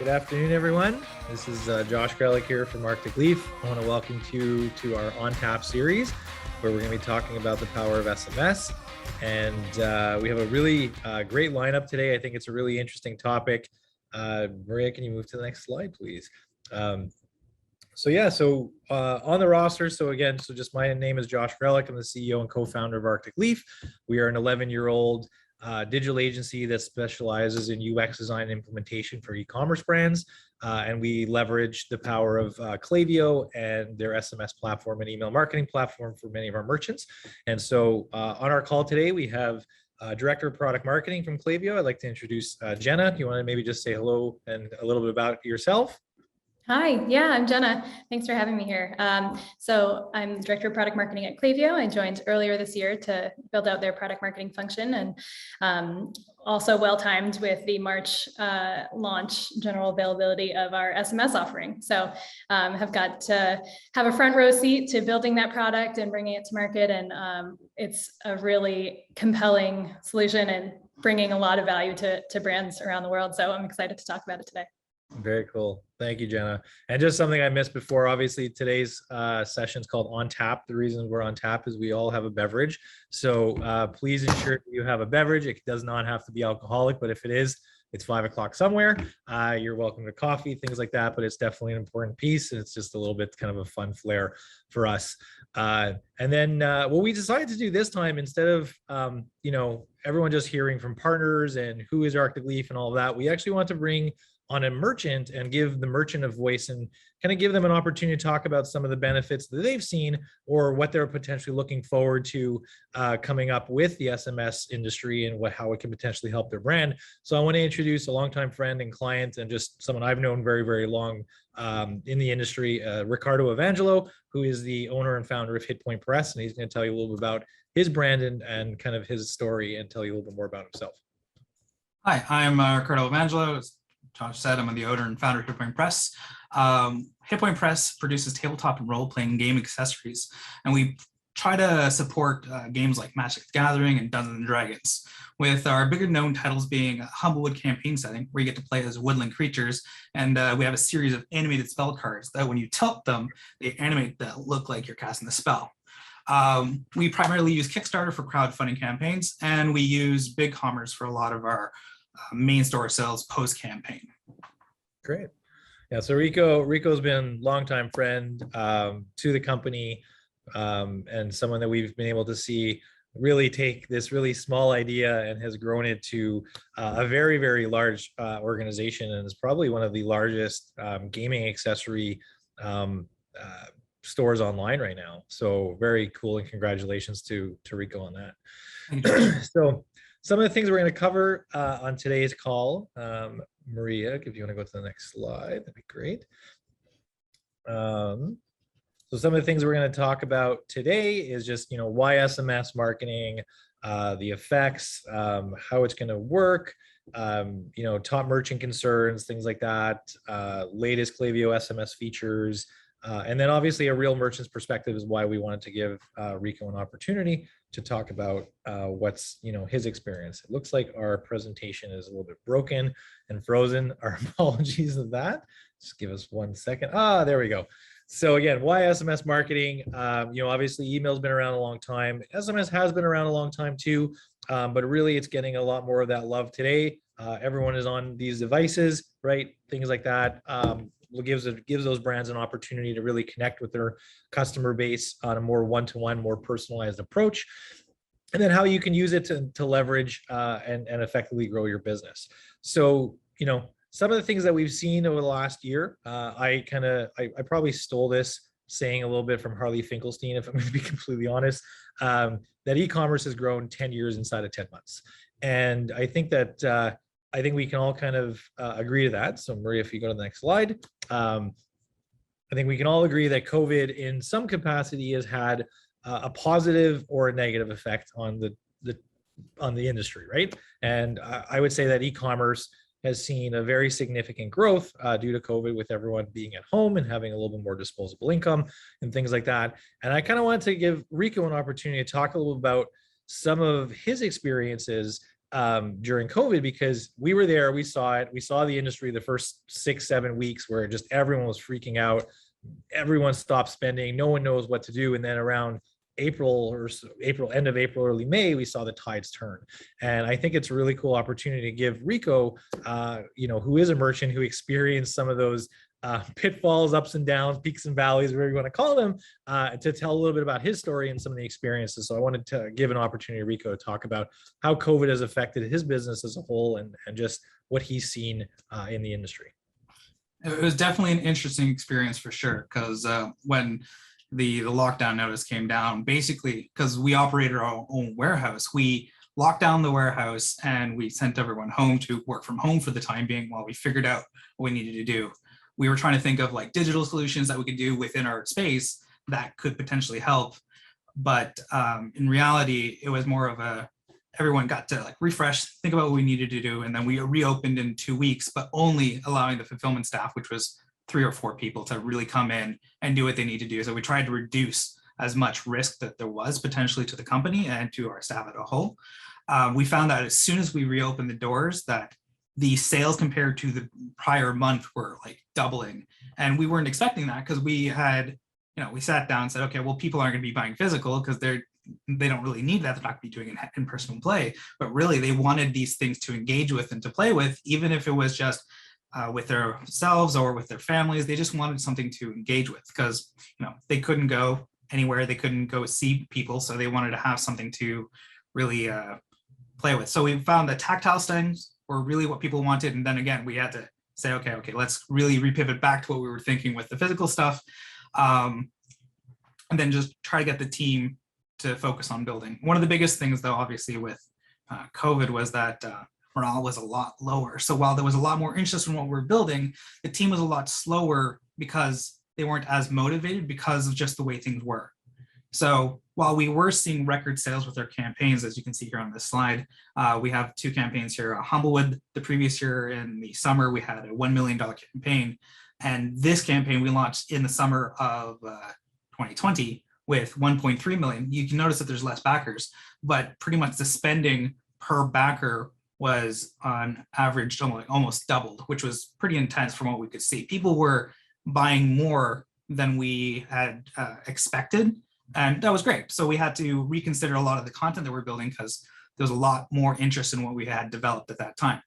Good afternoon, everyone. This is Josh Grelick here from Arctic Leaf. I want to welcome you to our OnTap series, where we're going to be talking about the power of SMS. And we have a really great lineup today. I think it's a really interesting topic. Maria, can you move to the next slide, please? On the roster, so just my name is Josh Grelick. I'm the CEO and co-founder of Arctic Leaf. We are an 11-year-old digital agency that specializes in UX design and implementation for e-commerce brands. And we leverage the power of Clavio and their SMS platform and email marketing platform for many of our merchants. And so on our call today, we have Director of Product Marketing from Clavio. I'd like to introduce Jenna. Do you want to maybe just say hello and a little bit about yourself? Hi, yeah, I'm Jenna. Thanks for having me here. So I'm the Director of Product Marketing at Clavio. I joined earlier this year to build out their product marketing function, and also well-timed with the March launch general availability of our SMS offering. So have got to have a front row seat to building that product and bringing it to market. And it's a really compelling solution and bringing a lot of value to brands around the world. So I'm excited to talk about it today. Very cool. Thank you, Jenna. And just something I missed before, obviously today's session is called On Tap. The reason we're on tap is we all have a beverage. So please ensure that you have a beverage. It does not have to be alcoholic, but if it is, it's 5 o'clock somewhere. You're welcome to coffee, things like that, but it's definitely an important piece. And it's just a little bit kind of a fun flair for us. And then what we decided to do this time, instead of, everyone just hearing from partners and who is Arctic Leaf and all of that, we actually want to bring on a merchant and give the merchant a voice and kind of give them an opportunity to talk about some of the benefits that they've seen or what they're potentially looking forward to coming up with the SMS industry and how it can potentially help their brand. So I want to introduce a longtime friend and client and just someone I've known very, very long in the industry, Ricardo Evangelo, who is the owner and founder of Hit Point Press. And he's going to tell you a little bit about his brand and kind of his story and tell you a little bit more about himself. Hi, I'm Ricardo Evangelo. As Josh said, I'm the owner and founder of Hit Point Press. Hit Point Press produces tabletop and role-playing game accessories, and we try to support games like Magic the Gathering and Dungeons and Dragons, with our bigger known titles being Humblewood campaign setting, where you get to play as woodland creatures, and we have a series of animated spell cards that when you tilt them, they animate that look like you're casting the spell. We primarily use Kickstarter for crowdfunding campaigns, and we use Ecommerce for a lot of our main store sales post-campaign. Great. Yeah, so Rico's been a longtime friend to the company and someone that we've been able to see really take this really small idea and has grown it to a very, very large organization, and is probably one of the largest gaming accessory stores online right now. So very cool, and congratulations to Rico on that. So some of the things we're going to cover on today's call, Maria, if you want to go to the next slide, that'd be great. So some of the things we're going to talk about today is just, why SMS marketing, the effects, how it's going to work, top merchant concerns, things like that, latest Clavio SMS features, and then obviously a real merchant's perspective is why we wanted to give Rico an opportunity to talk about what's his experience. It looks like our presentation is a little bit broken and frozen. Our apologies of that. Just give us 1 second. There we go. So again, why SMS marketing? Obviously email's been around a long time. SMS has been around a long time too, but really it's getting a lot more of that love today. Everyone is on these devices, right? Things like that. Gives those brands an opportunity to really connect with their customer base on a more one-to-one, more personalized approach, and then how you can use it to leverage and effectively grow your business. So, some of the things that we've seen over the last year, I probably stole this saying a little bit from Harley Finkelstein, if I'm going to be completely honest, that e-commerce has grown 10 years inside of 10 months. And I think that I think we can all kind of agree to that. So Maria, if you go to the next slide, I think we can all agree that COVID in some capacity has had a positive or a negative effect on the industry, right? And I would say that e-commerce has seen a very significant growth due to COVID, with everyone being at home and having a little bit more disposable income and things like that. And I kind of wanted to give Rico an opportunity to talk a little about some of his experiences during COVID, because we were there, we saw it, we saw the industry the first 6-7 weeks where just everyone was freaking out, everyone stopped spending, no one knows what to do, and then around end of April, early May, we saw the tides turn. And I think it's a really cool opportunity to give Rico, who is a merchant who experienced some of those pitfalls, ups and downs, peaks and valleys, whatever you want to call them, to tell a little bit about his story and some of the experiences. So I wanted to give an opportunity to Rico to talk about how COVID has affected his business as a whole, and just what he's seen in the industry. It was definitely an interesting experience for sure, because when the lockdown notice came down, basically, because we operated our own warehouse, we locked down the warehouse and we sent everyone home to work from home for the time being while we figured out what we needed to do. We were trying to think of like digital solutions that we could do within our space that could potentially help. But in reality, it was more of everyone got to like refresh, think about what we needed to do. And then we reopened in 2 weeks, but only allowing the fulfillment staff, which was 3 or 4 people, to really come in and do what they need to do. So we tried to reduce as much risk that there was potentially to the company and to our staff as a whole. We found that as soon as we reopened the doors, that the sales compared to the prior month were like doubling. And we weren't expecting that, because we had, we sat down and said, okay, well, people aren't going to be buying physical because they don't really need that. They're not going to be doing it in person play, but really they wanted these things to engage with and to play with, even if it was just with themselves or with their families. They just wanted something to engage with, because they couldn't go anywhere, they couldn't go see people, so they wanted to have something to really play with. So we found that tactile things were really what people wanted, and then again we had to say, okay, let's really repivot back to what we were thinking with the physical stuff, and then just try to get the team to focus on building. One of the biggest things, though, obviously with COVID, was that morale was a lot lower. So while there was a lot more interest in what we're building, the team was a lot slower because they weren't as motivated because of just the way things were. So while we were seeing record sales with our campaigns, as you can see here on this slide, we have 2 campaigns here. Humblewood, the previous year in the summer, we had a $1 million campaign. And this campaign we launched in the summer of 2020 with 1.3 million. You can notice that there's less backers, but pretty much the spending per backer was on average almost doubled, which was pretty intense from what we could see. People were buying more than we had expected, and that was great. So we had to reconsider a lot of the content that we're building, because there was a lot more interest in what we had developed at that time.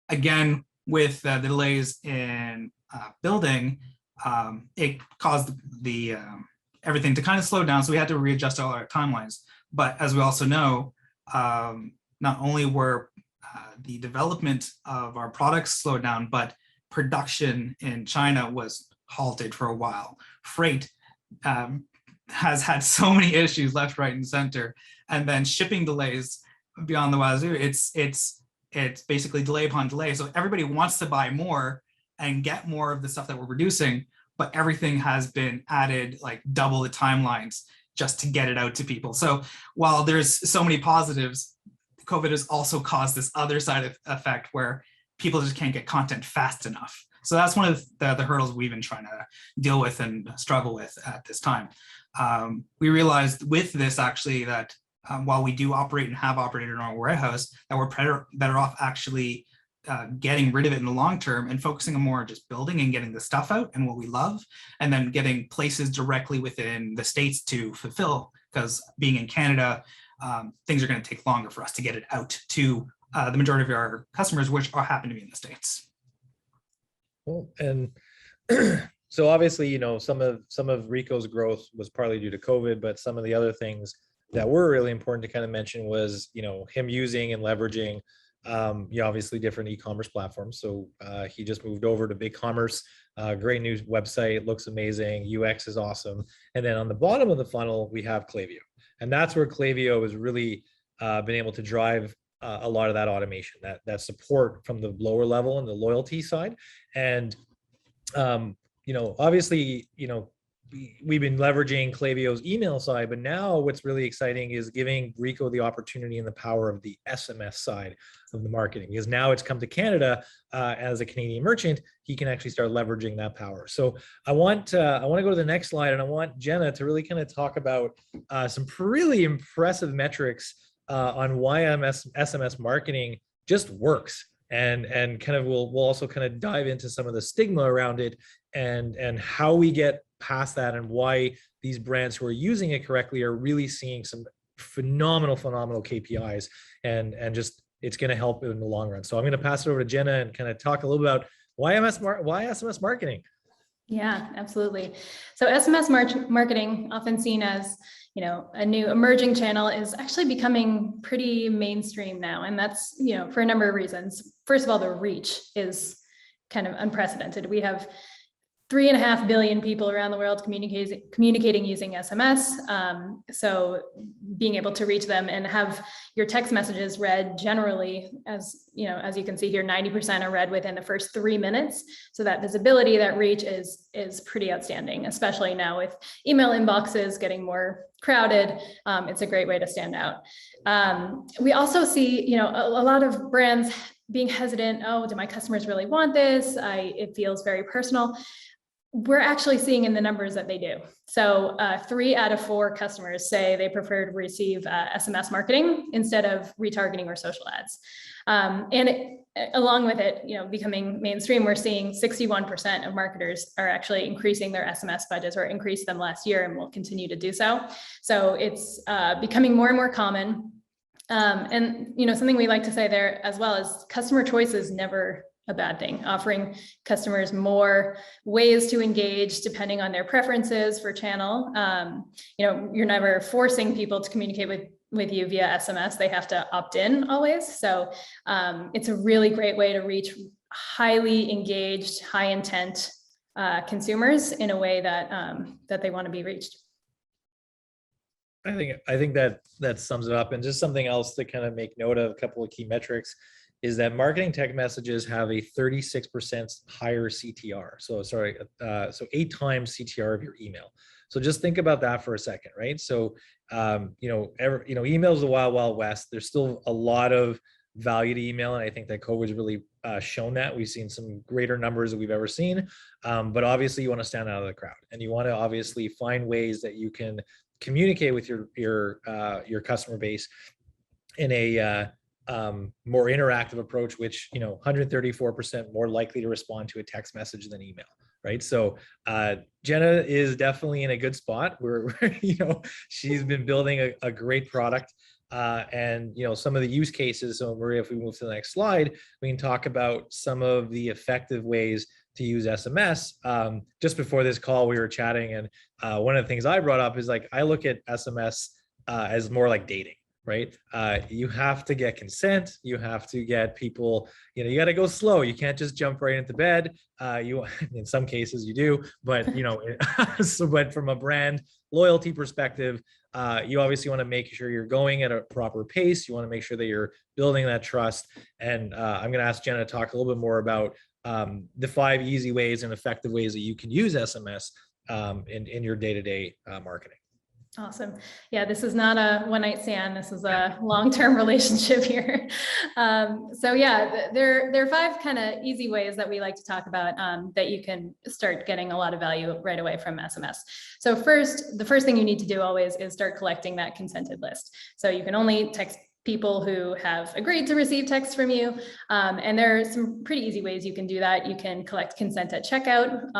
Again, with the delays in building, it caused the everything to kind of slow down. So we had to readjust all our timelines. But as we also know, not only were the development of our products slowed down, but production in China was halted for a while. Freight has had so many issues left, right, and center, and then shipping delays beyond the wazoo. It's basically delay upon delay. So everybody wants to buy more and get more of the stuff that we're producing, but everything has been added, like double the timelines just to get it out to people. So while there's so many positives, COVID has also caused this other side effect where people just can't get content fast enough. So that's one of the hurdles we've been trying to deal with and struggle with at this time. We realized with this actually that while we do operate and have operated in our warehouse, that we're better off actually getting rid of it in the long term and focusing on more just building and getting the stuff out and what we love, and then getting places directly within the States to fulfill, because being in Canada, things are going to take longer for us to get it out to the majority of our customers, which happen to be in the States. Well, and so obviously, some of Rico's growth was partly due to COVID, but some of the other things that were really important to kind of mention was, him using and leveraging, obviously different e-commerce platforms. So he just moved over to Ecommerce, great new website, looks amazing, UX is awesome. And then on the bottom of the funnel, we have Clavio. And that's where Clavio has really been able to drive a lot of that automation, that support from the lower level and the loyalty side. And, obviously, we've been leveraging Clavio's email side, but now what's really exciting is giving Rico the opportunity and the power of the SMS side of the marketing, because now it's come to Canada as a Canadian merchant, he can actually start leveraging that power. So I want to go to the next slide, and I want Jenna to really kind of talk about some really impressive metrics on why SMS marketing just works, and kind of we'll also kind of dive into some of the stigma around it, and how we get past that, and why these brands who are using it correctly are really seeing some phenomenal KPIs, and just it's going to help in the long run. So I'm going to pass it over to Jenna and kind of talk a little about why SMS marketing. Yeah, absolutely. So SMS marketing, often seen as, you know, a new emerging channel, is actually becoming pretty mainstream now. And that's, you know, for a number of reasons. First of all, the reach is kind of unprecedented. We have 3.5 billion people around the world communicating using SMS. So being able to reach them and have your text messages read generally, as you know, as you can see here, 90% are read within the first 3 minutes. So that visibility, that reach is pretty outstanding, especially now with email inboxes getting more crowded. It's a great way to stand out. We also see, you know, a lot of brands being hesitant. Oh, do my customers really want this? It feels very personal. We're actually seeing in the numbers that they do. So 3 out of 4 customers say they prefer to receive SMS marketing instead of retargeting or social ads. Along with it, you know, becoming mainstream, we're seeing 61% of marketers are actually increasing their SMS budgets, or increased them last year, and will continue to do so. So it's becoming more and more common. And you know, something we like to say there as well is customer choice is never a bad thing. Offering customers more ways to engage depending on their preferences for channel. You know, you're never forcing people to communicate with you via SMS. They have to opt in always. So it's a really great way to reach highly engaged, high intent consumers in a way that they want to be reached. I think that sums it up. And just something else to kind of make note of, a couple of key metrics, is that marketing text messages have a 36% higher CTR. So 8 times CTR of your email. So just think about that for a second, right? So email is the wild west. There's still a lot of value to email, and I think that COVID's really shown that. We've seen some greater numbers than we've ever seen, but obviously you want to stand out of the crowd, and you want to obviously find ways that you can communicate with your customer base in a more interactive approach, which, you know, 134% more likely to respond to a text message than email, right? So Jenna is definitely in a good spot where you know, she's been building a great product, and you know, some of the use cases. So Maria, if we move to the next slide, we can talk about some of the effective ways to use SMS. Just before this call, we were chatting, and one of the things I brought up is, like, I look at SMS as more like dating. Right? You have to get consent. You have to get people, you know, you got to go slow. You can't just jump right into bed. In some cases you do, but you know, but from a brand loyalty perspective, you obviously want to make sure you're going at a proper pace. You want to make sure that you're building that trust. And I'm going to ask Jenna to talk a little bit more about the 5 easy ways and effective ways that you can use SMS in your day-to-day marketing. Awesome. Yeah, this is not a one-night stand. This is a long-term relationship here. So yeah, there are 5 kind of easy ways that we like to talk about that you can start getting a lot of value right away from SMS. So the first thing you need to do always is start collecting that consented list. So you can only text people who have agreed to receive text from you. And there are some pretty easy ways you can do that. You can collect consent at checkout.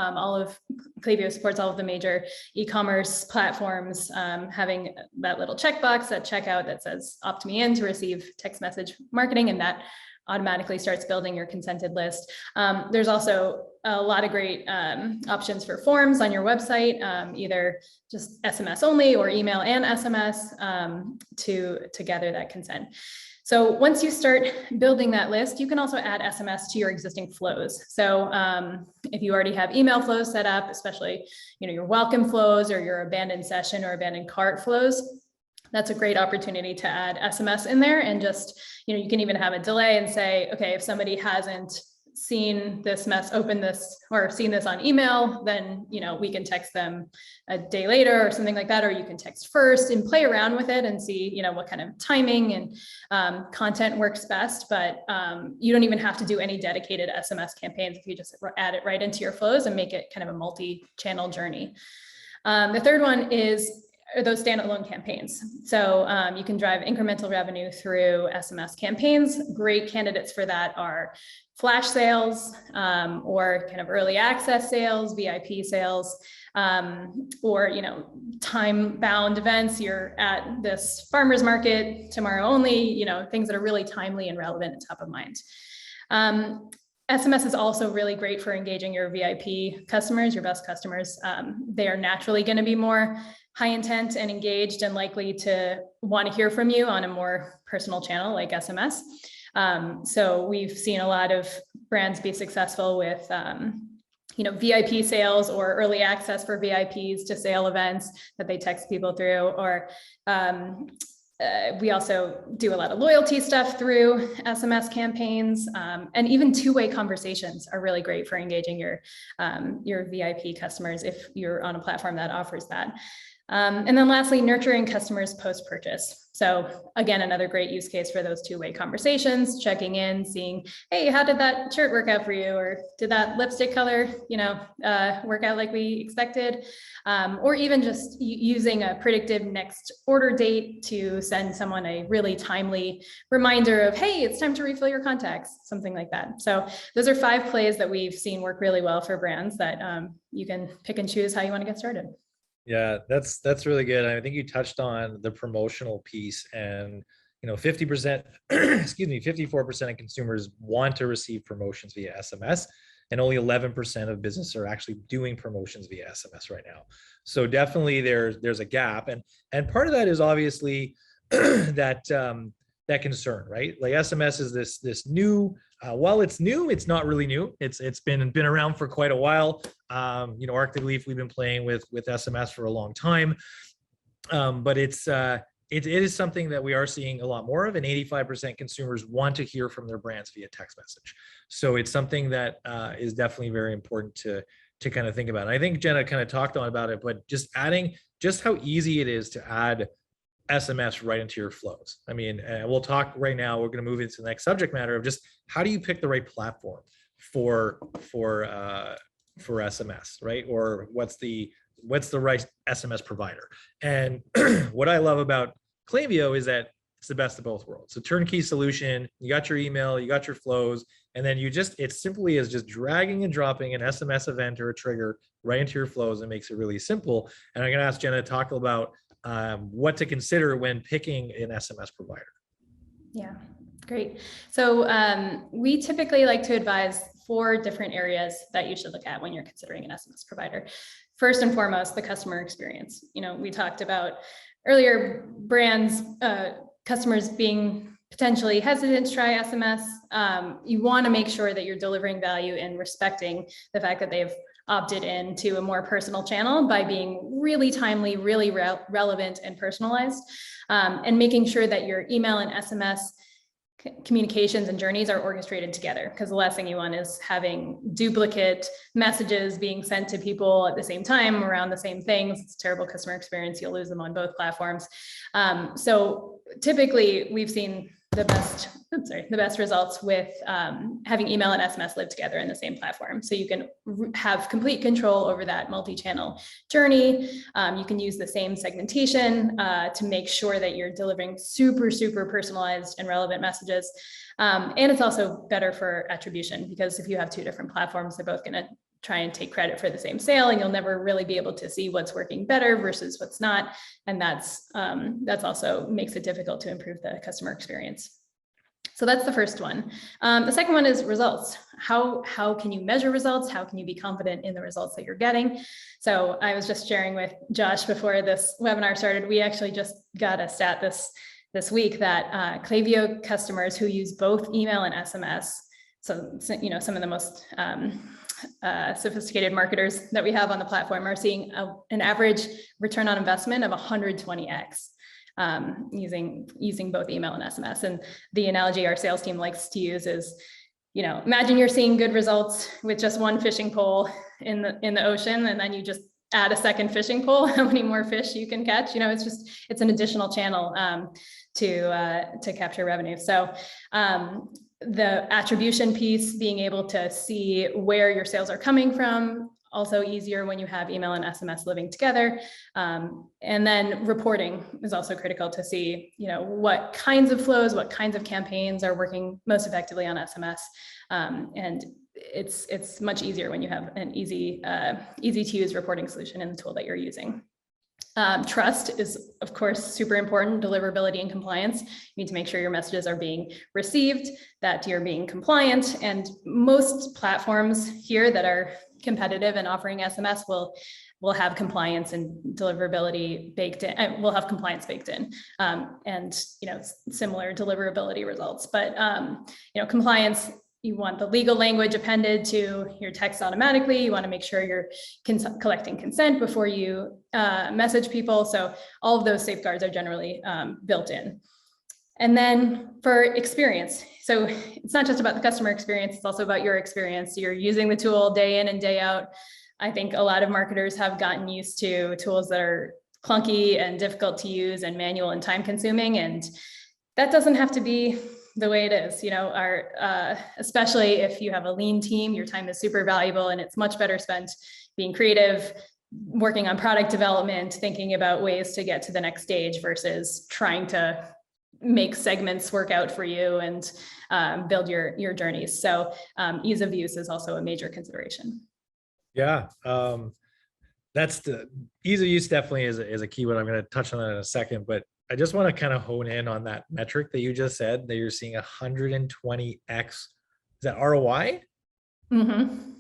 Clavio supports all of the major e-commerce platforms, having that little checkbox at checkout that says opt me in to receive text message marketing, and that automatically starts building your consented list. There's also a lot of great options for forms on your website, either just SMS only or email and SMS to gather that consent. So once you start building that list, you can also add SMS to your existing flows. So if you already have email flows set up, especially, you know, your welcome flows or your abandoned session or abandoned cart flows, that's a great opportunity to add SMS in there. And just, you know, you can even have a delay and say, okay, if somebody hasn't seen this open this or seen this on email, then, you know, we can text them a day later or something like that, or you can text first and play around with it and see, you know, what kind of timing and content works best. But you don't even have to do any dedicated SMS campaigns if you just add it right into your flows and make it kind of a multi-channel journey. The third one is are those standalone campaigns. So you can drive incremental revenue through SMS campaigns. Great candidates for that are flash sales, or kind of early access sales, VIP sales, or, you know, time-bound events. You're at this farmer's market tomorrow only, you know, things that are really timely and relevant and top of mind. SMS is also really great for engaging your VIP customers, your best customers. They are naturally going to be more high intent and engaged and likely to want to hear from you on a more personal channel like SMS. So we've seen a lot of brands be successful with, you know, VIP sales or early access for VIPs to sale events that they text people through, or we also do a lot of loyalty stuff through SMS campaigns, and even two-way conversations are really great for engaging your VIP customers if you're on a platform that offers that. And then lastly, nurturing customers post-purchase. So again, another great use case for those two-way conversations, checking in, seeing, hey, how did that shirt work out for you? Or did that lipstick color, you know, work out like we expected? Or even just using a predictive next order date to send someone a really timely reminder of, hey, it's time to refill your contacts, something like that. So those are 5 plays that we've seen work really well for brands that you can pick and choose how you want to get started. Yeah, that's really good. I think you touched on the promotional piece, and 50%, excuse me, 54% of consumers want to receive promotions via SMS, and only 11% of businesses are actually doing promotions via SMS right now. So definitely there's a gap, and part of that is obviously that concern, right? Like SMS is this new. While it's new, it's not really new. It's been around for quite a while. Arctic Leaf, we've been playing with SMS for a long time, but it is something that we are seeing a lot more of, and 85% consumers want to hear from their brands via text message. So it's something that is definitely very important to kind of think about. And I think Jenna kind of talked on about it, but just adding just how easy it is to add SMS right into your flows. I mean, we'll talk right now. We're going to move into the next subject matter of just how do you pick the right platform for SMS, right? Or what's the right SMS provider? And what I love about Clavio is that it's the best of both worlds. So turnkey solution. You got your email, you got your flows, and then it's simply as just dragging and dropping an SMS event or a trigger right into your flows. And makes it really simple. And I'm going to ask Jenna to talk about what to consider when picking an SMS provider. Yeah, great. So we typically like to advise 4 different areas that you should look at when you're considering an SMS provider. First and foremost, the customer experience. We talked about earlier brands, customers being potentially hesitant to try SMS. You want to make sure that you're delivering value and respecting the fact that they've opted in to a more personal channel by being really timely, really relevant and personalized, and making sure that your email and SMS communications and journeys are orchestrated together, because the last thing you want is having duplicate messages being sent to people at the same time around the same things. It's a terrible customer experience. You'll lose them on both platforms. So typically we've seen the best results with having email and SMS live together in the same platform. So you can have complete control over that multi-channel journey. You can use the same segmentation to make sure that you're delivering super, super personalized and relevant messages. And it's also better for attribution, because if you have 2 different platforms, they're both going to try and take credit for the same sale, and you'll never really be able to see what's working better versus what's not. And that's also makes it difficult to improve the customer experience. So that's the first one. The second one is results. How can you measure results? How can you be confident in the results that you're getting? So I was just sharing with Josh before this webinar started, we actually just got a stat this week that Clavio customers who use both email and SMS, so some of the most sophisticated marketers that we have on the platform, are seeing an average return on investment of 120x using both email and SMS. And the analogy our sales team likes to use is, imagine you're seeing good results with just one fishing pole in the ocean, and then you just add a second fishing pole, how many more fish you can catch. It's an additional channel to capture revenue. So the attribution piece, being able to see where your sales are coming from, also easier when you have email and SMS living together. And then reporting is also critical to see, what kinds of flows, what kinds of campaigns are working most effectively on SMS. And it's much easier when you have an easy to use reporting solution in the tool that you're using. Trust is, of course, super important. Deliverability and compliance. You need to make sure your messages are being received, that you're being compliant. And most platforms here that are competitive and offering SMS will have compliance and deliverability baked in. Will have compliance baked in, and similar deliverability results. But compliance. You want the legal language appended to your text automatically. You want to make sure you're collecting consent before you message people. So all of those safeguards are generally built in. And then for experience. So it's not just about the customer experience, it's also about your experience. You're using the tool day in and day out. I think a lot of marketers have gotten used to tools that are clunky and difficult to use and manual and time consuming. And that doesn't have to be the way it is, especially if you have a lean team, your time is super valuable and it's much better spent being creative, working on product development, thinking about ways to get to the next stage versus trying to make segments work out for you and build your journeys. So ease of use is also a major consideration. Yeah, that's the ease of use definitely is a keyword. I'm going to touch on that in a second, but I just want to kind of hone in on that metric that you just said that you're seeing 120x. Is that ROI? Mm-hmm.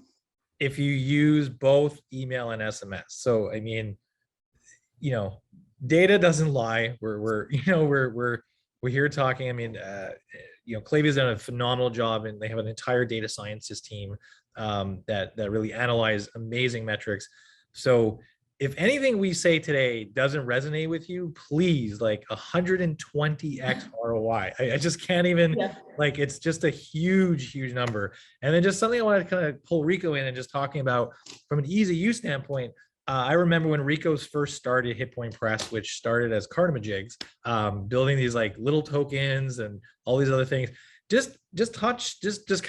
If you use both email and SMS. So, I mean, data doesn't lie. We're here talking. I mean, Clavio's done a phenomenal job, and they have an entire data sciences team that really analyze amazing metrics. So if anything we say today doesn't resonate with you, please, 120x ROI. I just can't even, it's just a huge number. And then just something I want to kind of pull Rico in and just talking about from an ease of use standpoint. I remember when Rico's first started Hit Point Press, which started as Cardamajigs, building these little tokens and all these other things. Just kind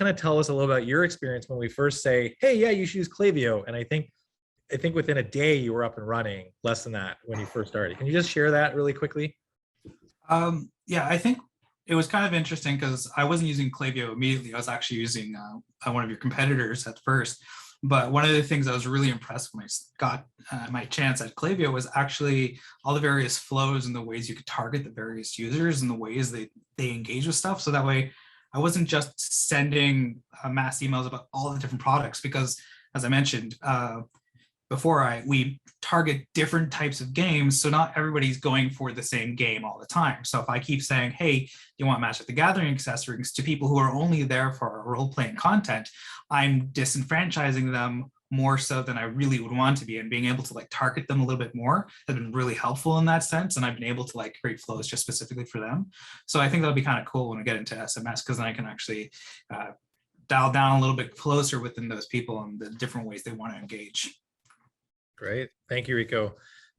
of tell us a little about your experience when we first say, hey, yeah, you should use Clavio. And I think within a day you were up and running, less than that when you first started. Can you just share that really quickly? Yeah, I think it was kind of interesting because I wasn't using Clavio immediately. I was actually using one of your competitors at first. But one of the things I was really impressed when I got my chance at Clavio was actually all the various flows and the ways you could target the various users and the ways they engage with stuff. So that way I wasn't just sending mass emails about all the different products because, as I mentioned, before we target different types of games, so not everybody's going for the same game all the time. So if I keep saying, hey, you want Magic the Gathering accessories to people who are only there for role-playing content, I'm disenfranchising them more so than I really would want to be, and being able to target them a little bit more has been really helpful in that sense. And I've been able to create flows just specifically for them. So I think that'll be kind of cool when we get into SMS, because then I can actually dial down a little bit closer within those people and the different ways they want to engage. Great. Thank you, Rico.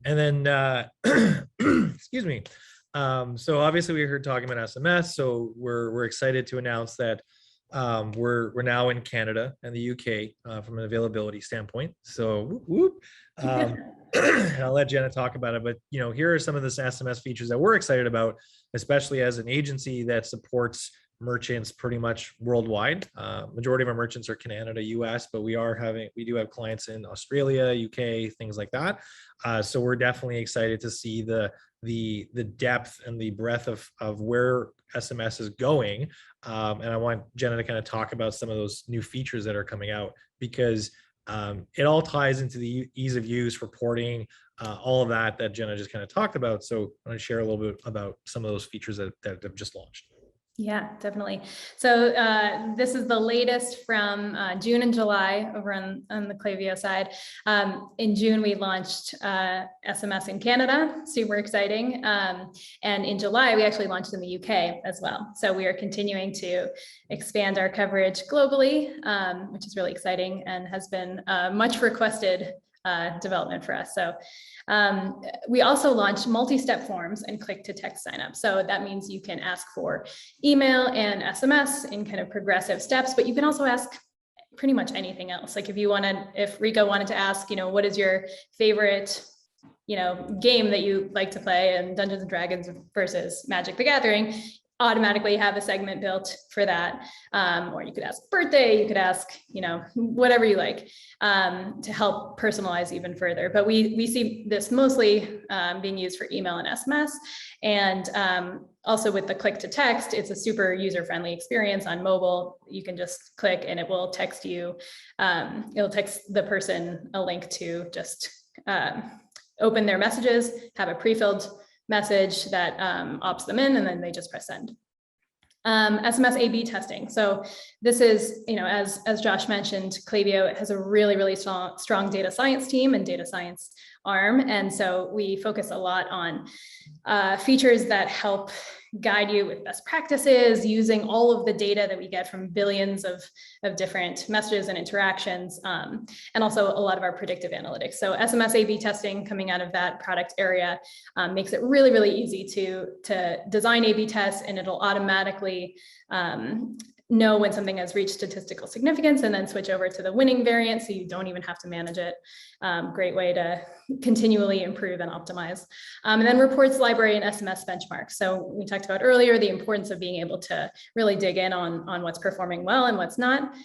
And then, excuse me. So obviously we heard talking about SMS. So we're excited to announce that we're now in Canada and the UK from an availability standpoint. So I'll let Jenna talk about it. But here are some of the SMS features that we're excited about, especially as an agency that supports merchants pretty much worldwide. Majority of our merchants are Canada, US, but we do have clients in Australia, UK, things like that. So we're definitely excited to see the depth and the breadth of where SMS is going. And I want Jenna to kind of talk about some of those new features that are coming out, because it all ties into the ease of use, reporting, all of that Jenna just kind of talked about. So I want to share a little bit about some of those features that have just launched. Yeah, definitely. So this is the latest from June and July over on the Clavio side. In June, we launched SMS in Canada, super exciting. And in July, we actually launched in the UK as well. So we are continuing to expand our coverage globally, which is really exciting and has been much requested development for us. So we also launched multi-step forms and click-to-text signup. So that means you can ask for email and SMS in kind of progressive steps, but you can also ask pretty much anything else. Like if Rico wanted to ask, what is your favorite, game that you like to play in Dungeons and Dragons versus Magic the Gathering, automatically have a segment built for that. Or you could ask birthday, you could ask, whatever you like, to help personalize even further. But we see this mostly being used for email and SMS. And also with the click to text, it's a super user-friendly experience on mobile. You can just click and it will text you, it'll text the person a link to just open their messages, have a pre-filled message that opts them in, and then they just press send. SMS A/B testing. So this is, as Josh mentioned, Clavio has a really, really strong data science team and data science arm. And so we focus a lot on features that help guide you with best practices, using all of the data that we get from billions of different messages and interactions, and also a lot of our predictive analytics. So SMS A/B testing coming out of that product area makes it really, really easy to design A/B tests, and it'll automatically know when something has reached statistical significance and then switch over to the winning variant, so you don't even have to manage it. Great way to continually improve and optimize. And then reports library and SMS benchmarks. So we talked about earlier the importance of being able to really dig in on what's performing well and what's not.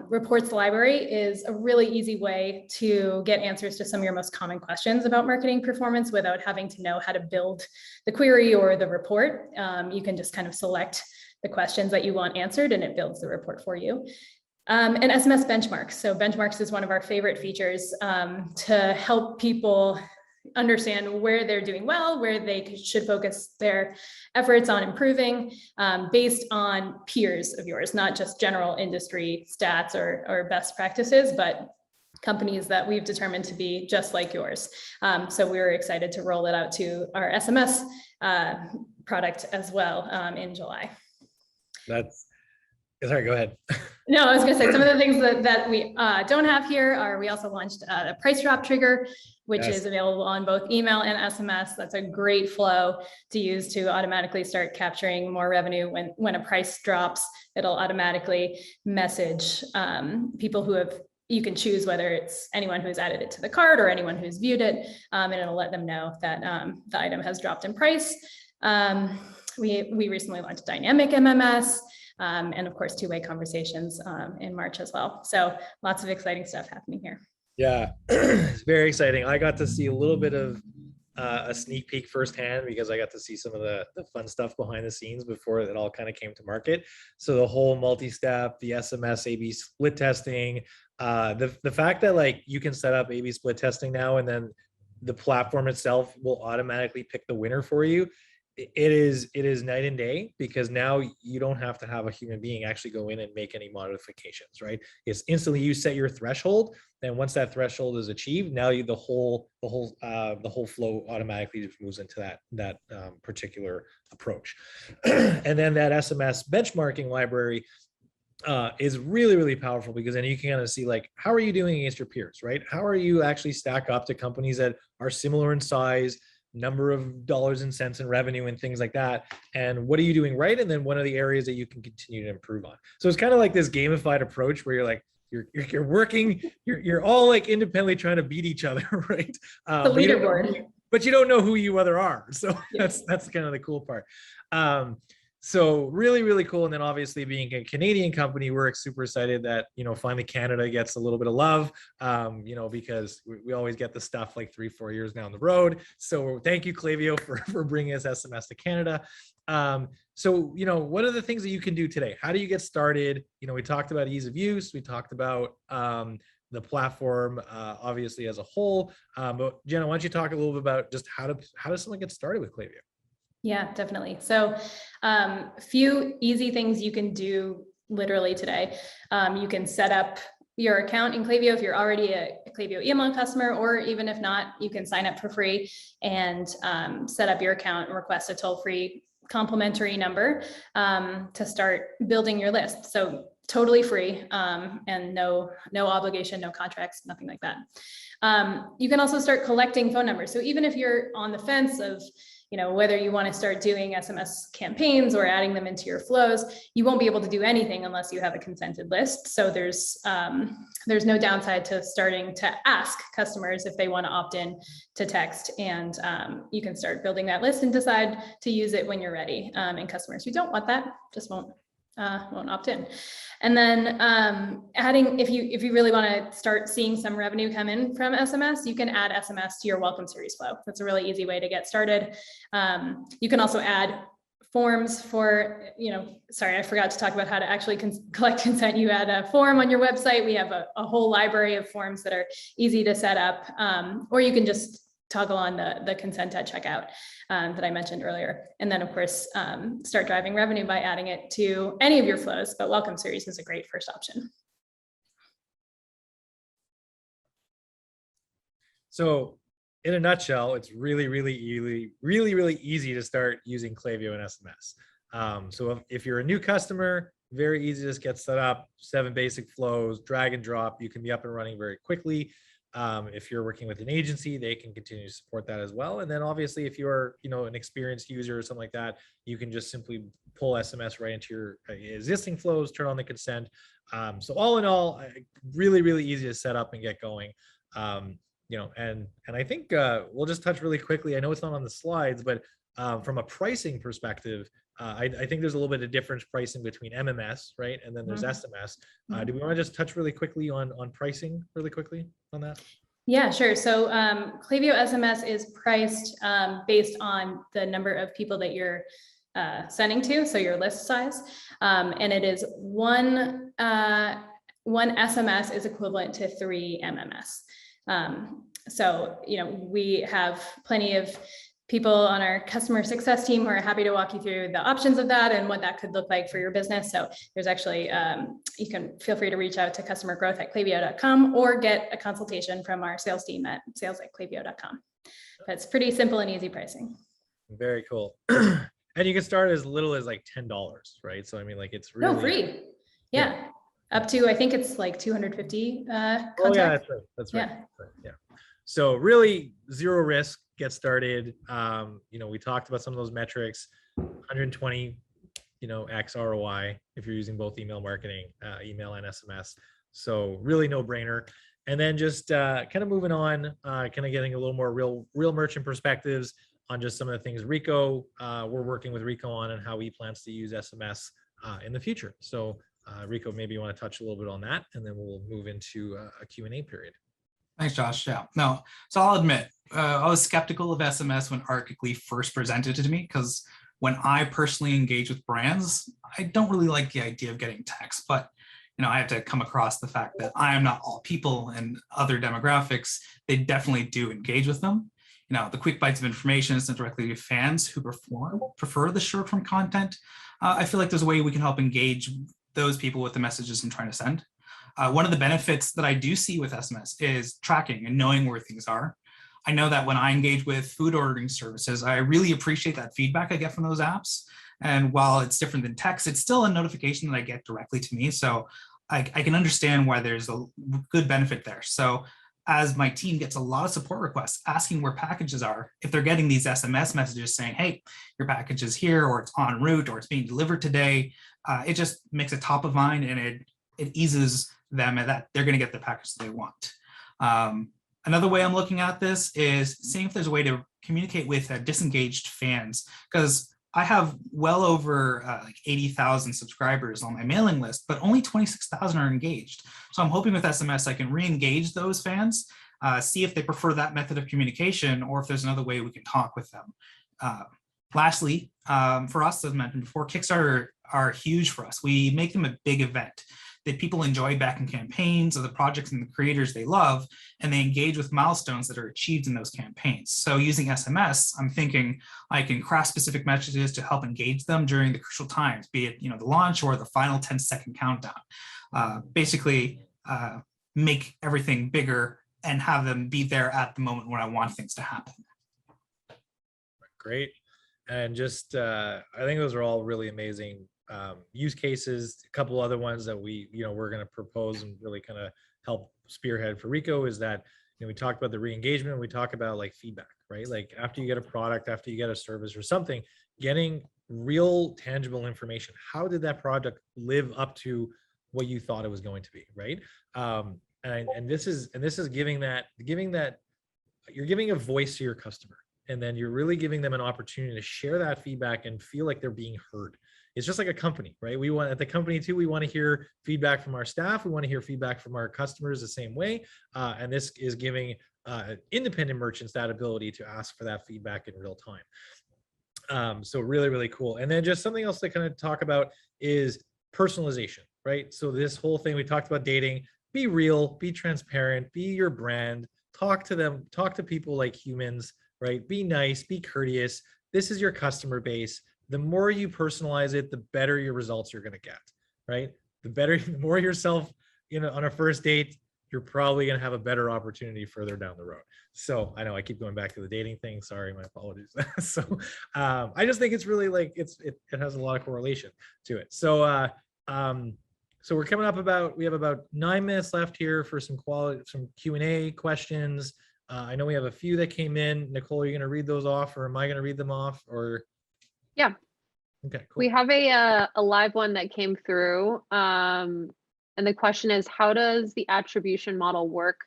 Reports library is a really easy way to get answers to some of your most common questions about marketing performance without having to know how to build the query or the report. You can just kind of select the questions that you want answered and it builds the report for you. And SMS benchmarks. So benchmarks is one of our favorite features to help people understand where they're doing well, where they should focus their efforts on improving based on peers of yours, not just general industry stats or best practices, but companies that we've determined to be just like yours. So we were excited to roll it out to our SMS product as well in July. Sorry, go ahead. No, I was going to say some of the things that we don't have here are we also launched a price drop trigger, which is available on both email and SMS. That's a great flow to use to automatically start capturing more revenue. When a price drops, it'll automatically message people you can choose whether it's anyone who's added it to the cart or anyone who's viewed it, and it'll let them know that the item has dropped in price. We recently launched dynamic MMS, and of course, two-way conversations in March as well. So lots of exciting stuff happening here. Yeah, it's very exciting. I got to see a little bit of a sneak peek firsthand because I got to see some of the fun stuff behind the scenes before it all kind of came to market. So the whole multi-step, the SMS A/B split testing, the fact that like you can set up A/B split testing now and then the platform itself will automatically pick the winner for you. It is night and day because now you don't have to have a human being actually go in and make any modifications, right? It's instantly you set your threshold, and once that threshold is achieved, now the whole flow automatically just moves into that particular approach. And then that SMS benchmarking library is really, really powerful because then you can kind of see like, how are you doing against your peers, right? How are you actually stack up to companies that are similar in size, number of dollars and cents in revenue and things like that, and what are you doing right, and then what are the areas that you can continue to improve on. So it's kind of like this gamified approach where you're like you're working, you're all like independently trying to beat each other, right? The leaderboard, but you don't know who you other are. So that's kind of the cool part. So really, really cool. And then obviously being a Canadian company, we're super excited that, finally Canada gets a little bit of love, because we always get the stuff like 3-4 years down the road. So thank you, Clavio, for bringing us SMS to Canada. So, what are the things that you can do today? How do you get started? We talked about ease of use. We talked about the platform, obviously as a whole. But Jenna, why don't you talk a little bit about just how does someone get started with Clavio? Yeah, definitely. So a few easy things you can do literally today. You can set up your account in Clavio if you're already a Clavio email customer, or even if not, you can sign up for free and set up your account and request a toll-free complimentary number to start building your list. So totally free and no obligation, no contracts, nothing like that. You can also start collecting phone numbers. So even if you're on the fence of, whether you want to start doing SMS campaigns or adding them into your flows, you won't be able to do anything unless you have a consented list. So there's no downside to starting to ask customers if they want to opt in to text, and you can start building that list and decide to use it when you're ready. And customers who don't want that just won't opt in. And then adding, if you really want to start seeing some revenue come in from SMS, you can add SMS to your welcome series flow. That's a really easy way to get started. You can also add forms for, sorry, I forgot to talk about how to actually collect consent. You add a form on your website. We have a whole library of forms that are easy to set up, or you can just toggle on the consent at checkout that I mentioned earlier. And then of course, start driving revenue by adding it to any of your flows, but welcome series is a great first option. So in a nutshell, it's really easy to start using Clavio and SMS. So if you're a new customer, very easy to just get set up, 7 basic flows, drag and drop. You can be up and running very quickly. If you're working with an agency, they can continue to support that as well. And then obviously, if you're an experienced user or something like that, you can just simply pull SMS right into your existing flows, turn on the consent. So all in all, really easy to set up and get going. And I think we'll just touch really quickly. I know it's not on the slides, but from a pricing perspective, I think there's a little bit of difference pricing between MMS, right? And then there's SMS. Do we want to just touch really quickly on pricing really quickly on that? Yeah, sure. So Clavio SMS is priced based on the number of people that you're sending to, so your list size. And it is one SMS is equivalent to 3 MMS. So, we have plenty of people on our customer success team who are happy to walk you through the options of that and what that could look like for your business. So there's actually, you can feel free to reach out to customergrowth@clavio.com or get a consultation from our sales team at sales@clavio.com. But it's pretty simple and easy pricing. Very cool. And you can start as little as like $10, right? So I mean, like it's really free. Yeah. Up to, I think it's like 250 contacts. Oh yeah, that's right. That's right. Yeah. So really zero risk, get started. We talked about some of those metrics, 120, X ROI if you're using both email marketing, email and SMS. So really no brainer. And then just kind of moving on, kind of getting a little more real merchant perspectives on just some of the things we're working with Rico on and how he plans to use SMS in the future. So Rico, maybe you want to touch a little bit on that, and then we'll move into a Q&A period. Thanks, Josh. Yeah, no, so I'll admit, I was skeptical of SMS when Archically first presented it to me, because when I personally engage with brands, I don't really like the idea of getting text, but I have to come across the fact that I am not all people, and other demographics, they definitely do engage with them. The quick bites of information sent directly to fans who prefer the short form content. I feel like there's a way we can help engage those people with the messages I'm trying to send. One of the benefits that I do see with SMS is tracking and knowing where things are. I know that when I engage with food ordering services, I really appreciate that feedback I get from those apps. And while it's different than text, it's still a notification that I get directly to me. So I can understand why there's a good benefit there. So as my team gets a lot of support requests asking where packages are, if they're getting these SMS messages saying, hey, your package is here, or it's en route, or it's being delivered today, it just makes it top of mind, and it eases them that they're going to get the package they want. Another way I'm looking at this is seeing if there's a way to communicate with disengaged fans, because I have well over like 80,000 subscribers on my mailing list, but only 26,000 are engaged. So I'm hoping with SMS I can re-engage those fans, see if they prefer that method of communication, or if there's another way we can talk with them. Lastly, for us, as mentioned before, Kickstarter are huge for us. We make them a big event that people enjoy backing campaigns of the projects and the creators they love, and they engage with milestones that are achieved in those campaigns. So using SMS, I'm thinking I can craft specific messages to help engage them during the crucial times, be it the launch or the final 10-second countdown. Basically, make everything bigger and have them be there at the moment when I want things to happen. Great. And just, I think those are all really amazing use cases. A couple other ones that we're going to propose and really kind of help spearhead for Rico is that we talked about the re-engagement. We talk about like feedback, right? Like after you get a product, after you get a service or something, getting real tangible information. How did that product live up to what you thought it was going to be, right? And this is giving that you're giving a voice to your customer, and then you're really giving them an opportunity to share that feedback and feel like they're being heard. It's just like a company, right? We want, at the company too, we want to hear feedback from our staff. We want to hear feedback from our customers the same way. And this is giving independent merchants that ability to ask for that feedback in real time. So really, really cool. And then just something else to kind of talk about is personalization, right? So this whole thing, we talked about dating, be real, be transparent, be your brand, talk to them, talk to people like humans, right? Be nice, be courteous. This is your customer base. The more you personalize it, the better your results you're going to get, right? The more yourself, on a first date, you're probably going to have a better opportunity further down the road. So I know I keep going back to the dating thing. Sorry, my apologies. So I just think it's really like, it has a lot of correlation to it. So we're coming up we have about 9 minutes left here for some Q&A questions. I know we have a few that came in. Nicole, are you going to read those off, or am I going to read them off, or? Yeah. Okay, cool. We have a live one that came through. And the question is, how does the attribution model work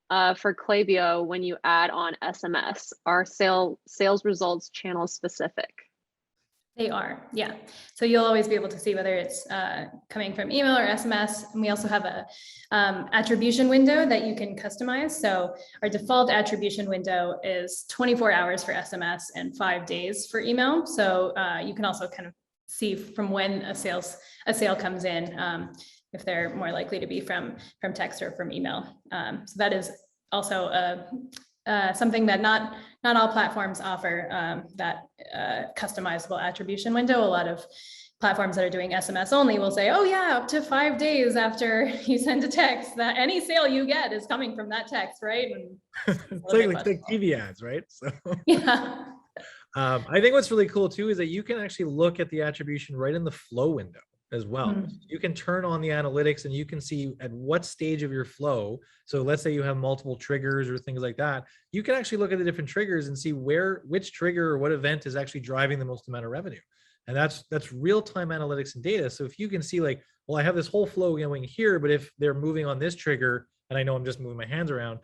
for Clavio when you add on SMS? Are sales results channel specific? They are, yeah. So you'll always be able to see whether it's coming from email or SMS. And we also have a attribution window that you can customize. So our default attribution window is 24 hours for SMS and 5 days for email. So you can also kind of see from when a sale comes in, if they're more likely to be from text or from email. So that is also something that not all platforms offer, that customizable attribution window. A lot of platforms that are doing SMS only will say, oh yeah, up to 5 days after you send a text, that any sale you get is coming from that text, right? And it's like TV ads, right? So yeah. I think what's really cool too is that you can actually look at the attribution right in the flow window as well. You can turn on the analytics and you can see at what stage of your flow. So let's say you have multiple triggers or things like that. You can actually look at the different triggers and see which trigger or what event is actually driving the most amount of revenue. And that's real-time analytics and data. So if you can see like, well, I have this whole flow going here, but if they're moving on this trigger, and I know I'm just moving my hands around,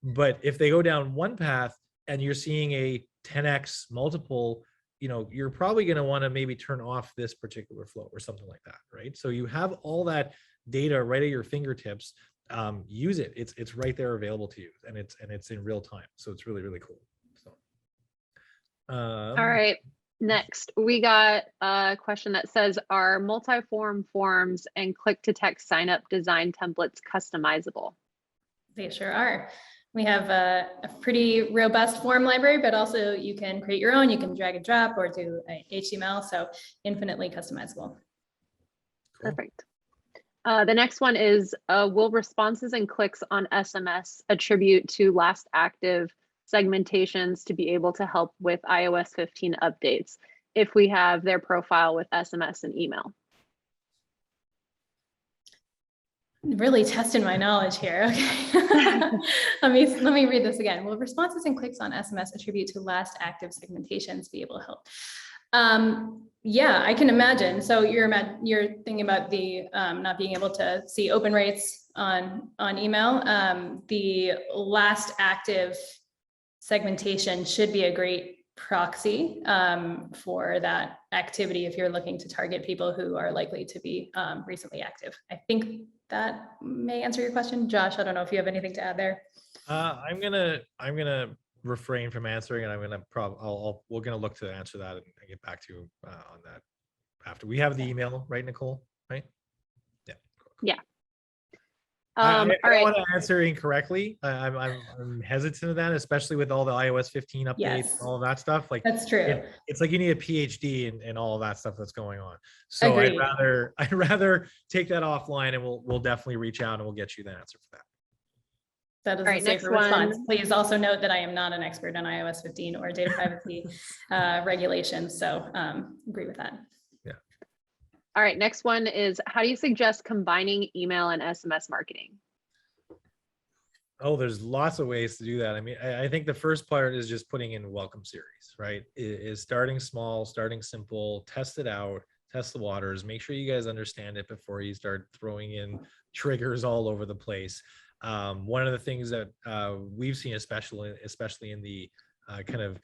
but if they go down one path and you're seeing a 10x multiple, you're probably going to want to maybe turn off this particular flow or something like that, right? So you have all that data right at your fingertips. Use it. It's right there available to you, and it's in real time. So it's really, really cool. So, all right. Next, we got a question that says, are multiform forms and click-to-text sign-up design templates customizable? They sure are. We have a pretty robust form library, but also you can create your own. You can drag and drop or do HTML, so infinitely customizable. Perfect. The next one is, will responses and clicks on SMS attribute to last active segmentations to be able to help with iOS 15 updates if we have their profile with SMS and email? Really testing my knowledge here. Okay. let me read this again. Will responses and clicks on SMS attribute to last active segmentations be able to help? Yeah, I can imagine. So you're thinking about the not being able to see open rates on email. The last active segmentation should be a great proxy for that activity if you're looking to target people who are likely to be recently active. I think that may answer your question. Josh, I don't know if you have anything to add there. I'm gonna refrain from answering, and we're gonna look to answer that and get back to you on that after we have the email, right, Nicole? Right? Yeah. Yeah. I don't right. want to answer incorrectly. I'm hesitant of that, especially with all the iOS 15 updates, Yes. all of that stuff. Like That's true. It's like you need a PhD in all of that stuff that's going on. So Agreed. I'd rather take that offline, and we'll definitely reach out and we'll get you the answer for that. That is a safer response. Please also note that I am not an expert on iOS 15 or data privacy regulations. So agree with that. Yeah. All right, next one is, how do you suggest combining email and SMS marketing? Oh, there's lots of ways to do that. I mean, I think the first part is just putting in welcome series, right? Is starting small, starting simple, test it out, test the waters, make sure you guys understand it before you start throwing in triggers all over the place. One of the things that we've seen, especially in the kind of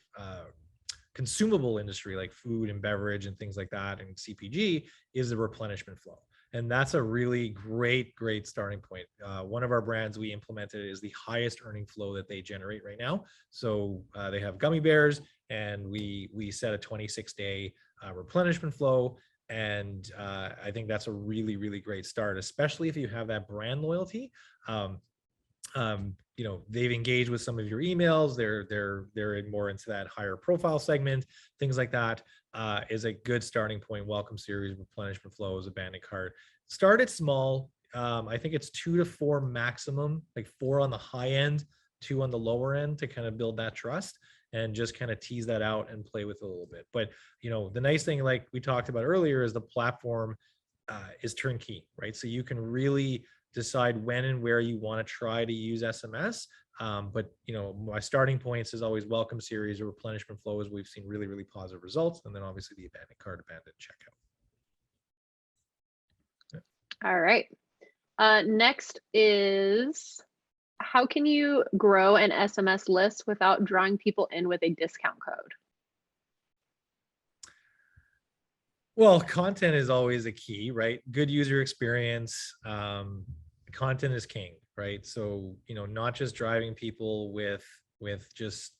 consumable industry like food and beverage and things like that and CPG, is the replenishment flow. And that's a really great starting point. One of our brands we implemented is the highest earning flow that they generate right now. So they have gummy bears, and we set a 26-day replenishment flow. And I think that's a really great start, especially if you have that brand loyalty. You know, they've engaged with some of your emails. They're in more into that higher profile segment, things like that. Is a good starting point. Welcome series, replenishment flows, abandoned cart. Start it small. I think it's 2 to 4 maximum, like 4 on the high end, 2 on the lower end, to kind of build that trust and just kind of tease that out and play with it a little bit. But you know, the nice thing, like we talked about earlier, is the platform is turnkey, right? So you can really decide when and where you want to try to use SMS. But you know, my starting points is always welcome series or replenishment flows. We've seen really positive results, and then obviously the abandoned cart, abandoned checkout. Yeah. All right. Next is, how can you grow an SMS list without drawing people in with a discount code? Well, content is always a key, right? Good user experience. Content is king, right? So, you know, not just driving people with just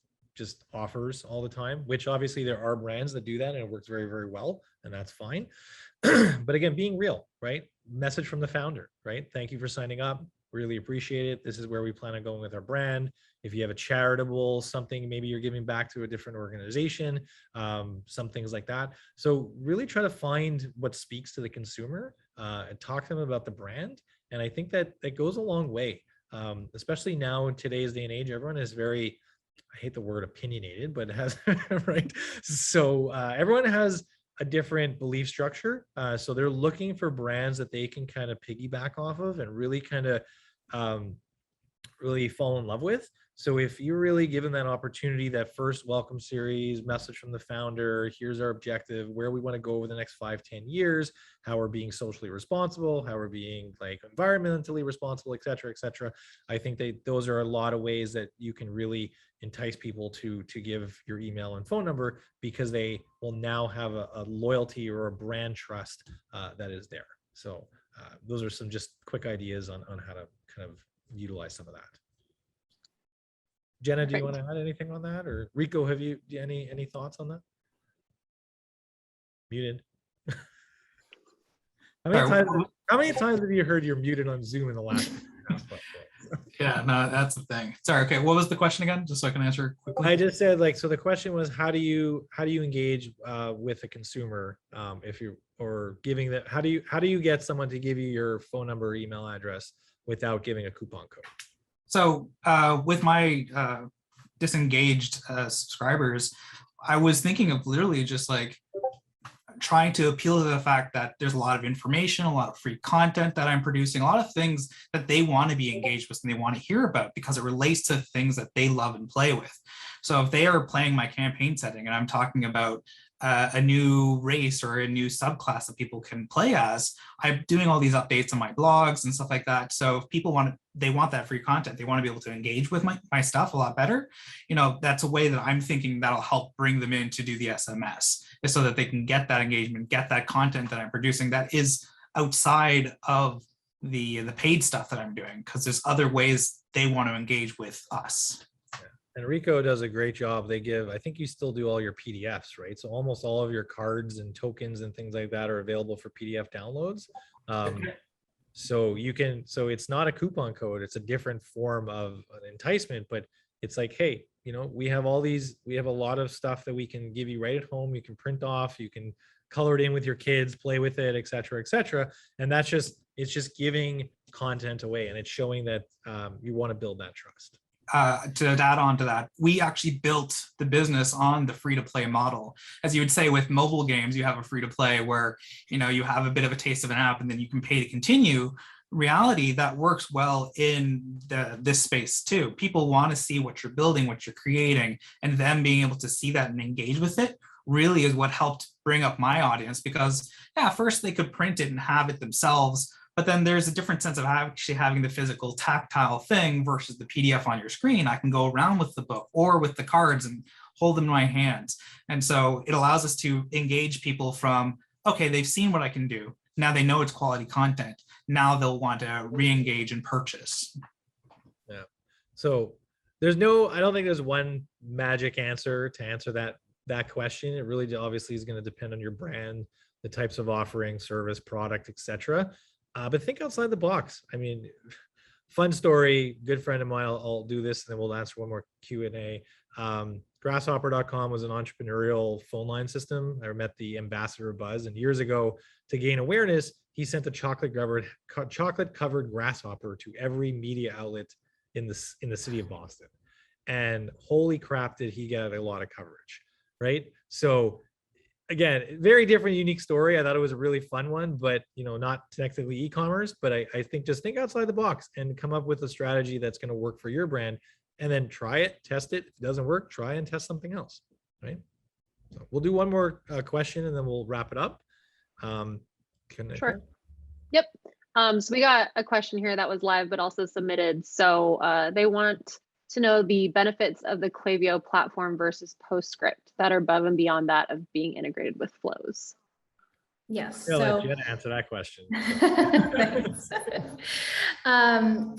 offers all the time, which obviously there are brands that do that and it works very well, and that's fine. But again, being real, right? Message from the founder, right? Thank you for signing up. Really appreciate it. This is where we plan on going with our brand. If you have a charitable something, maybe you're giving back to a different organization, some things like that. So really try to find what speaks to the consumer and talk to them about the brand. And I think that goes a long way, especially now in today's day and age. Everyone is very, I hate the word opinionated, but it has, right? So everyone has a different belief structure. So they're looking for brands that they can kind of piggyback off of and really kind of really fall in love with. So if you're really given that opportunity, that first welcome series, message from the founder, here's our objective, where we want to go over the next 5-10 years, how we're being socially responsible, how we're being like environmentally responsible, et cetera, et cetera. I think those are a lot of ways that you can really entice people to give your email and phone number, because they will now have a loyalty or a brand trust that is there. So those are some just quick ideas on how to kind of utilize some of that. Jenna, do you want to add anything on that? Or Rico, have you any thoughts on that? Muted. How many times have you heard you're muted on Zoom in the last? Yeah, no, that's the thing. Sorry. Okay, what was the question again? Just so I can answer quickly. I just said, like, so the question was, how do you engage with a consumer if you or giving that? How do you get someone to give you your phone number or email address without giving a coupon code? So with my disengaged subscribers, I was thinking of literally just like trying to appeal to the fact that there's a lot of information, a lot of free content that I'm producing, a lot of things that they want to be engaged with and they want to hear about because it relates to things that they love and play with. So if they are playing my campaign setting and I'm talking about a new race or a new subclass that people can play as, I'm doing all these updates on my blogs and stuff like that. So if people want that free content, they want to be able to engage with my stuff a lot better. You know, that's a way that I'm thinking that'll help bring them in to do the SMS, is so that they can get that engagement, get that content that I'm producing that is outside of the paid stuff that I'm doing, because there's other ways they want to engage with us. And Rico does a great job. They give, I think you still do all your PDFs, right? So almost all of your cards and tokens and things like that are available for PDF downloads. So you can, so it's not a coupon code, it's a different form of an enticement, but it's like, hey, you know, we have a lot of stuff that we can give you right at home. You can print off, you can color it in with your kids, play with it, et cetera, et cetera. And it's just giving content away, and it's showing that you want to build that trust. To add on to that, we actually built the business on the free-to-play model. As you would say, with mobile games, you have a free-to-play where, you know, you have a bit of a taste of an app and then you can pay to continue. reality, that works well in this space too. People want to see what you're building, what you're creating, and them being able to see that and engage with it really is what helped bring up my audience. Because yeah, first they could print it and have it themselves, but then there's a different sense of actually having the physical tactile thing versus the PDF on your screen. I can go around with the book or with the cards and hold them in my hands. And so it allows us to engage people from, okay, they've seen what I can do. Now they know it's quality content. Now they'll want to re-engage and purchase. Yeah. So I don't think there's one magic answer to answer that question. It really obviously is going to depend on your brand, the types of offering, service, product, etc. But think outside the box. I mean, fun story, good friend of mine, I'll do this and then we'll answer one more Q&A. Grasshopper.com was an entrepreneurial phone line system. I met the ambassador of Buzz, and years ago, to gain awareness, he sent a chocolate covered grasshopper to every media outlet in the city of Boston. And holy crap, did he get a lot of coverage, right? So again, very different, unique story. I thought it was a really fun one, but not technically e-commerce, but I think just think outside the box and come up with a strategy that's going to work for your brand, and then try it, test it. If it doesn't work, try and test something else, right? So we'll do one more question and then we'll wrap it up. Sure. Yep. So we got a question here that was live, but also submitted. So they want to know the benefits of the Clavio platform versus Postscript that are above and beyond that of being integrated with flows. Yes. I'll let So Jenna answer that question.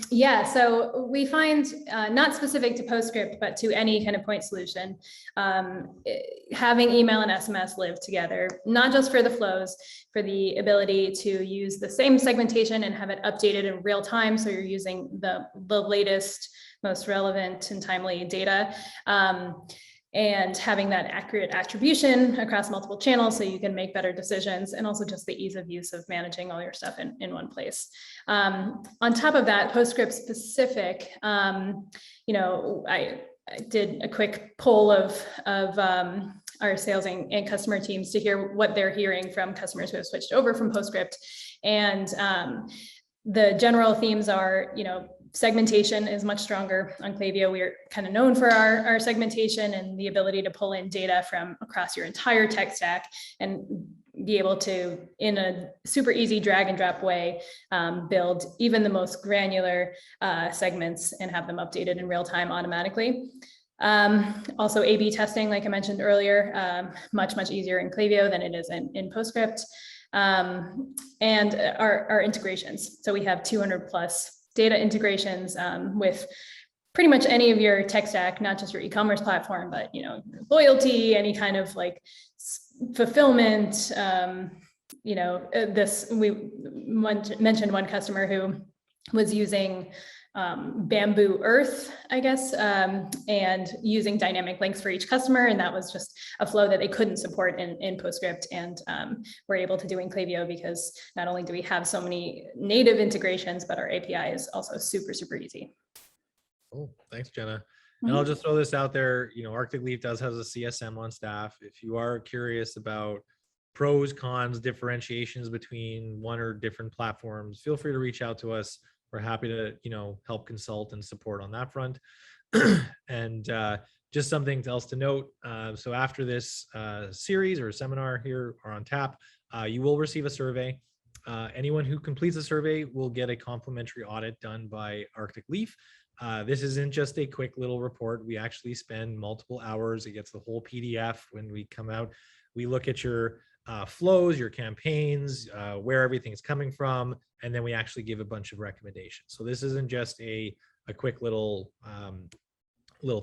Yeah, so we find not specific to Postscript, but to any kind of point solution, having email and SMS live together, not just for the flows, for the ability to use the same segmentation and have it updated in real time. So you're using the latest, most relevant and timely data. And having that accurate attribution across multiple channels so you can make better decisions, and also just the ease of use of managing all your stuff in one place. On top of that, Postscript specific, I did a quick poll of our sales and customer teams to hear what they're hearing from customers who have switched over from Postscript. And the general themes are, segmentation is much stronger on Clavio. We're kind of known for our segmentation and the ability to pull in data from across your entire tech stack and be able to, in a super easy drag and drop way, build even the most granular segments and have them updated in real time automatically. Also A/B testing, like I mentioned earlier, much easier in Clavio than it is in Postscript. And our integrations. So we have 200 plus data integrations with pretty much any of your tech stack, not just your e-commerce platform, but loyalty, any kind of like fulfillment. We mentioned one customer who was using Bamboo Earth, I guess, and using dynamic links for each customer. And that was just a flow that they couldn't support in Postscript, and we're able to do in Clavio because not only do we have so many native integrations, but our API is also super easy. Cool. Thanks, Jenna. And I'll just throw this out there. Arctic Leaf does have a CSM on staff. If you are curious about pros, cons, differentiations between one or different platforms, feel free to reach out to us. We're happy to, help consult and support on that front. And just something else to note. So after this series or seminar here or on tap, you will receive a survey. Anyone who completes the survey will get a complimentary audit done by Arctic Leaf. This isn't just a quick little report. We actually spend multiple hours. It gets the whole PDF when we come out. We look at your flows, your campaigns, where everything's coming from, and then we actually give a bunch of recommendations. So this isn't just a quick little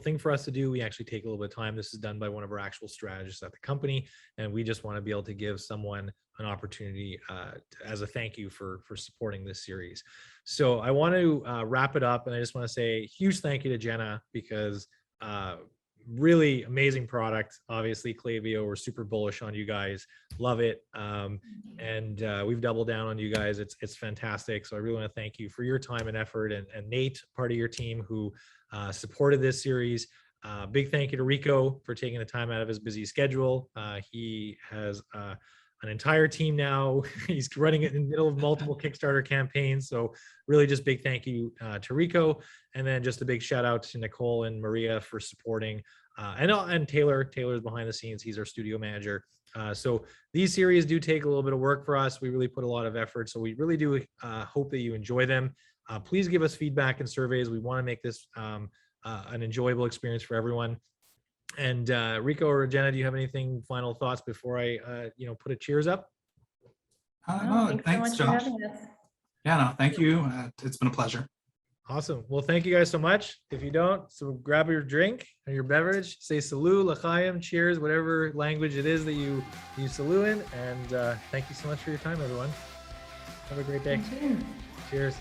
thing for us to do. We actually take a little bit of time. This is done by one of our actual strategists at the company, and we just want to be able to give someone an opportunity as a thank you for supporting this series. So I want to wrap it up, and I just want to say a huge thank you to Jenna, because really amazing product. Obviously Clavio, we're super bullish on you guys, love it, and we've doubled down on you guys. It's fantastic. So I really want to thank you for your time and effort, and Nate, part of your team, who supported this series. Big thank you to Rico for taking the time out of his busy schedule. He has an entire team now. He's running it in the middle of multiple Kickstarter campaigns. So really just big thank you to Rico. And then just a big shout out to Nicole and Maria for supporting, and Taylor's behind the scenes. He's our studio manager. So these series do take a little bit of work for us. We really put a lot of effort. So we really do hope that you enjoy them. Please give us feedback and surveys. We want to make this an enjoyable experience for everyone. And Rico or Jenna, do you have anything final thoughts before I, put a cheers up? No, thanks, so much Josh. for having us. Yeah, no, thank you. It's been a pleasure. Awesome. Well, thank you guys so much. If you don't, so grab your drink or your beverage, say salut, l'chaim, cheers, whatever language it is that you salut in. And thank you so much for your time, everyone. Have a great day. Thank you. Cheers.